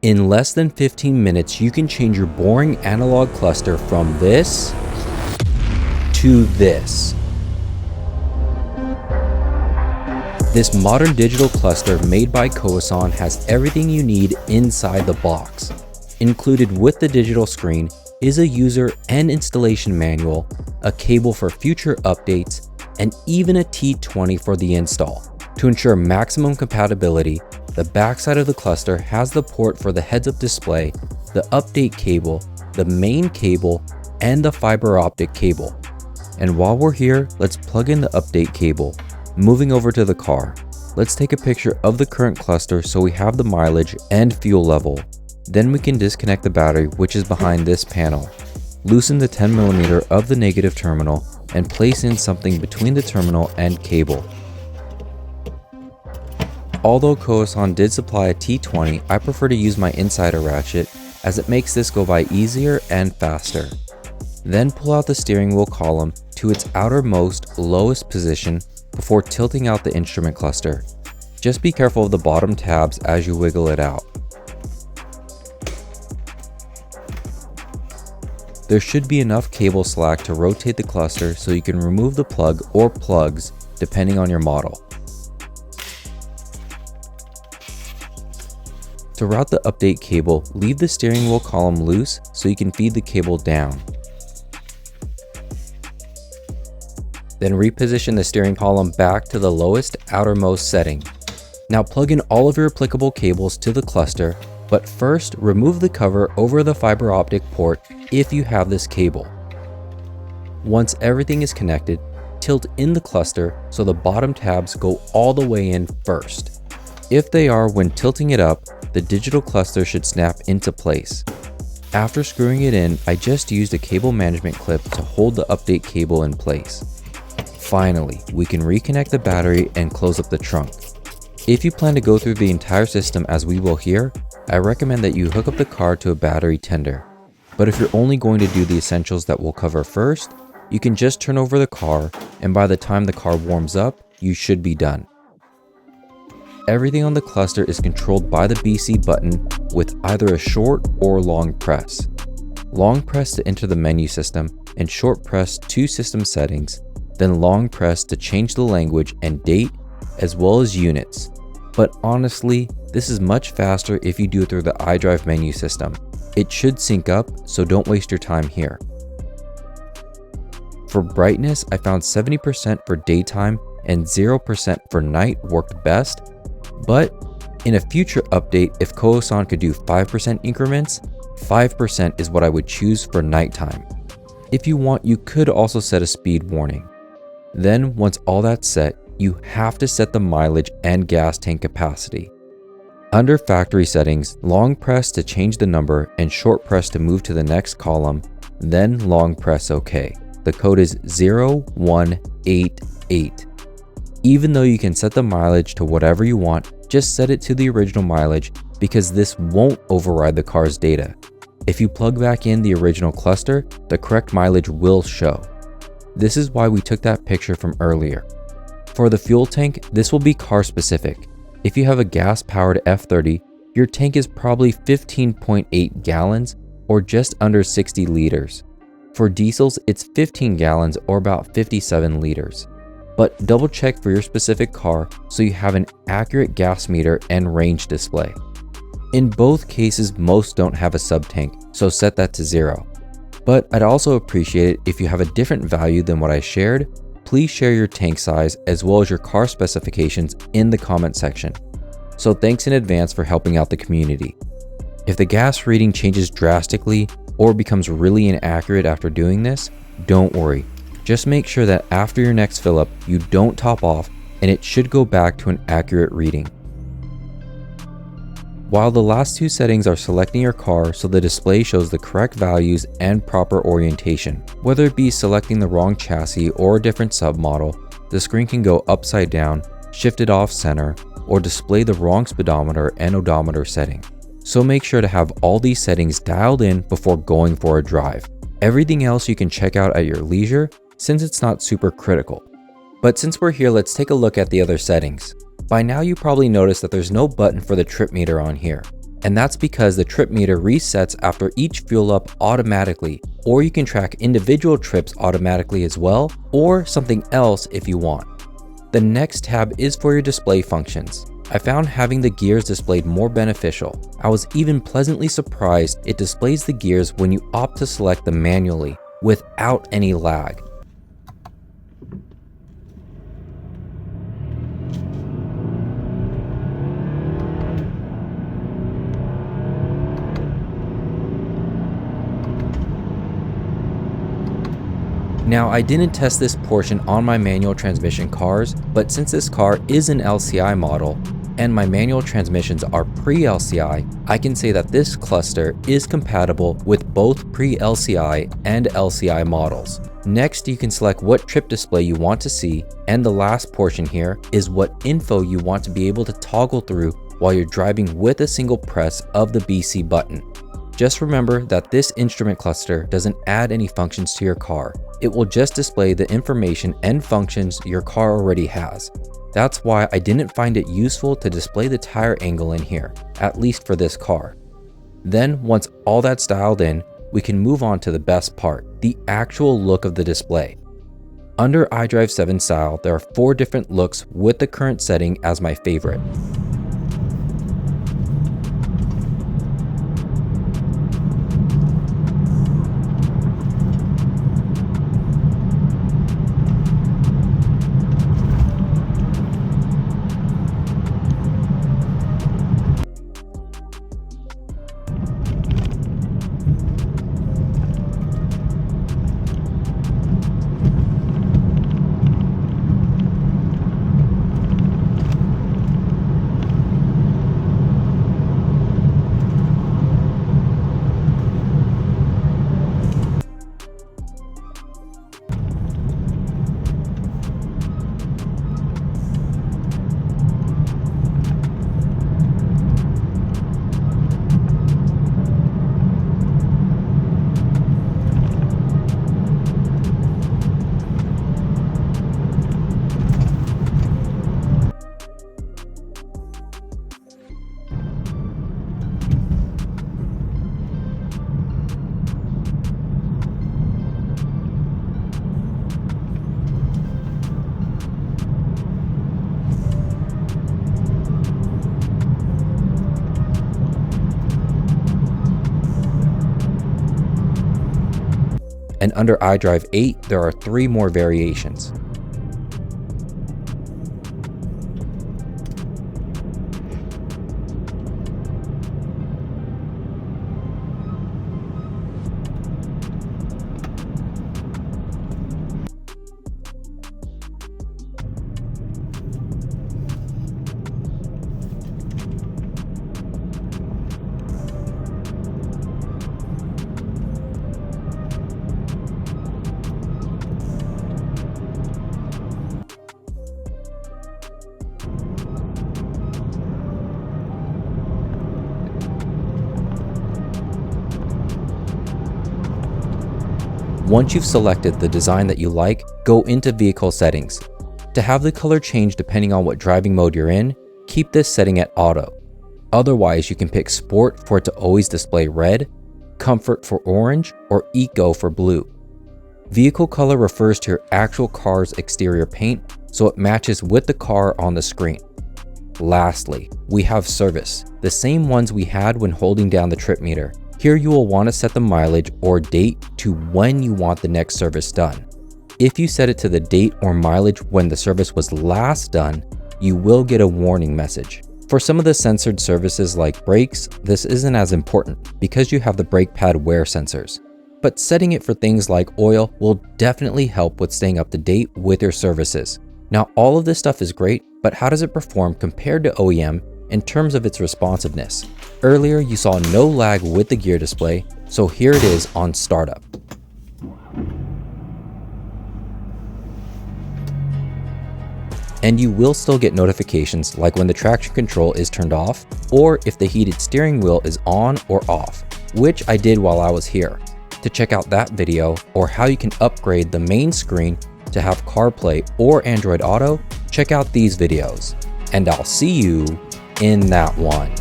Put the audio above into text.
In less than 15 minutes, you can change your boring analog cluster from this to this. This modern digital cluster made by Koason has everything you need inside the box. Included with the digital screen is a user and installation manual, a cable for future updates, and even a T20 for the install. To ensure maximum compatibility, the backside of the cluster has the port for the heads-up display, the update cable, the main cable, and the fiber optic cable. And while we're here, let's plug in the update cable. Moving over to the car, let's take a picture of the current cluster so we have the mileage and fuel level. Then we can disconnect the battery, which is behind this panel. Loosen the 10mm of the negative terminal and place in something between the terminal and cable. Although Koason did supply a T20, I prefer to use my insider ratchet as it makes this go by easier and faster. Then pull out the steering wheel column to its outermost lowest position before tilting out the instrument cluster. Just be careful of the bottom tabs as you wiggle it out. There should be enough cable slack to rotate the cluster so you can remove the plug or plugs depending on your model. To route the update cable, leave the steering wheel column loose so you can feed the cable down. Then reposition the steering column back to the lowest outermost setting. Now plug in all of your applicable cables to the cluster, but first remove the cover over the fiber optic port if you have this cable. Once everything is connected, tilt in the cluster so the bottom tabs go all the way in first. If they are when tilting it up, the digital cluster should snap into place. After screwing it in, I just used a cable management clip to hold the update cable in place. Finally, we can reconnect the battery and close up the trunk. If you plan to go through the entire system as we will here, I recommend that you hook up the car to a battery tender. But if you're only going to do the essentials that we'll cover first, you can just turn over the car, and by the time the car warms up, you should be done. Everything on the cluster is controlled by the BC button with either a short or long press. Long press to enter the menu system and short press to system settings, then long press to change the language and date as well as units. But honestly, this is much faster if you do it through the iDrive menu system. It should sync up, so don't waste your time here. For brightness, I found 70% for daytime and 0% for night worked best. But in a future update, if Koason could do 5% increments, 5% is what I would choose for nighttime. If you want, you could also set a speed warning. Then once all that's set, you have to set the mileage and gas tank capacity. Under factory settings, long press to change the number and short press to move to the next column, then long press OK. The code is 0188. Even though you can set the mileage to whatever you want, just set it to the original mileage because this won't override the car's data. If you plug back in the original cluster, the correct mileage will show. This is why we took that picture from earlier. For the fuel tank, this will be car specific. If you have a gas-powered F30, your tank is probably 15.8 gallons or just under 60 liters. For diesels, it's 15 gallons or about 57 liters. But double check for your specific car so you have an accurate gas meter and range display. In both cases, most don't have a sub-tank, so set that to 0. But I'd also appreciate it if you have a different value than what I shared. Please share your tank size as well as your car specifications in the comment section. So thanks in advance for helping out the community. If the gas reading changes drastically or becomes really inaccurate after doing this, don't worry. Just make sure that after your next fill up, you don't top off and it should go back to an accurate reading. While the last two settings are selecting your car so the display shows the correct values and proper orientation, whether it be selecting the wrong chassis or a different submodel, the screen can go upside down, shifted off center, or display the wrong speedometer and odometer setting. So make sure to have all these settings dialed in before going for a drive. Everything else you can check out at your leisure since it's not super critical. But since we're here, let's take a look at the other settings. By now you probably noticed that there's no button for the trip meter on here. And that's because the trip meter resets after each fuel up automatically, or you can track individual trips automatically as well, or something else if you want. The next tab is for your display functions. I found having the gears displayed more beneficial. I was even pleasantly surprised it displays the gears when you opt to select them manually, without any lag. Now, I didn't test this portion on my manual transmission cars, but since this car is an LCI model, and my manual transmissions are pre-LCI, I can say that this cluster is compatible with both pre-LCI and LCI models. Next, you can select what trip display you want to see, and the last portion here is what info you want to be able to toggle through while you're driving with a single press of the BC button. Just remember that this instrument cluster doesn't add any functions to your car. It will just display the information and functions your car already has. That's why I didn't find it useful to display the tire angle in here, at least for this car. Then, once all that's dialed in, we can move on to the best part, the actual look of the display. Under iDrive 7 style, there are 4 different looks with the current setting as my favorite. And under iDrive 8, there are 3 more variations. Once you've selected the design that you like, go into vehicle settings. To have the color change depending on what driving mode you're in, keep this setting at auto. Otherwise, you can pick sport for it to always display red, comfort for orange, or eco for blue. Vehicle color refers to your actual car's exterior paint, so it matches with the car on the screen. Lastly, we have service, the same ones we had when holding down the trip meter. Here you will want to set the mileage or date to when you want the next service done. If you set it to the date or mileage when the service was last done, you will get a warning message. For some of the censored services like brakes, this isn't as important because you have the brake pad wear sensors. But setting it for things like oil will definitely help with staying up to date with your services. Now, all of this stuff is great, but how does it perform compared to OEM in terms of its responsiveness? Earlier, you saw no lag with the gear display, so here it is on startup. And you will still get notifications like when the traction control is turned off, or if the heated steering wheel is on or off, which I did while I was here. To check out that video, or how you can upgrade the main screen to have CarPlay or Android Auto, check out these videos. And I'll see you in that one.